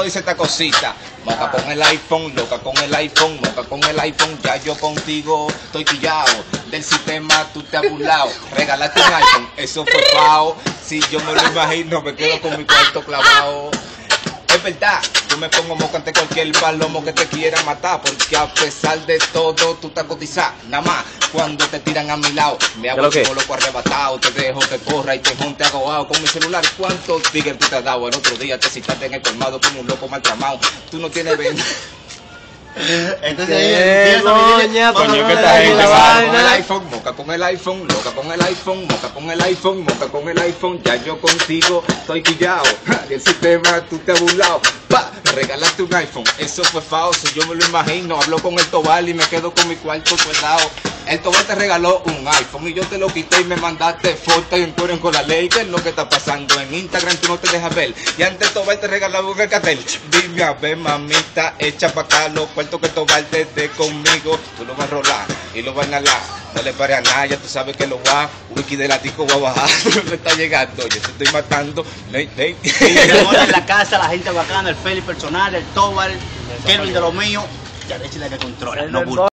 Dice esta cosita, moca con el iPhone, loca con el iPhone, moca con el iPhone, ya yo contigo estoy pillado, del sistema tú te has burlado, regalaste un iPhone, eso fue fao, si yo me lo imagino me quedo con mi cuarto clavado. Es verdad, yo me pongo moca ante cualquier palomo que te quiera matar, porque a pesar de todo tú estás cotizado, nada más cuando te tiran a mi lado, me hago como loco arrebatado, te dejo que corra y te junte agobado con mi celular. ¿Cuántos tigres tú te has dado? El otro día te citaste en el colmado como un loco maltramado, tú no tienes venta. Entonces Coño, ¿qué tal gente? Con el iPhone, moca con el iPhone, loca con el iPhone, moca con el iPhone, moca con el iPhone, ya yo contigo estoy pillado, del sistema tú te has burlado, pa, regalaste un iPhone, eso fue falso, yo me lo imagino, hablo con el Tobal y me quedo con mi cuarto cuadrado. El Tobal te regaló un iPhone y yo te lo quité y me mandaste fotos y encuentro con la ley. ¿Qué es lo que está pasando? En Instagram tú no te dejas ver. Y antes Tobal te regalaba un Alcatel. Dime a ver, mamita, echa pa' acá los cuartos que Tobal te dé conmigo. Tú lo vas a rolar y lo vas a inhalar. No le pares a nada, ya tú sabes que lo va. Wiki de la disco va a bajar. No está llegando, yo te estoy matando. Y tenemos en la casa la gente bacana, el Feli personal, el Tobal, Kelvin de lo mío. Ya déchale que controla, no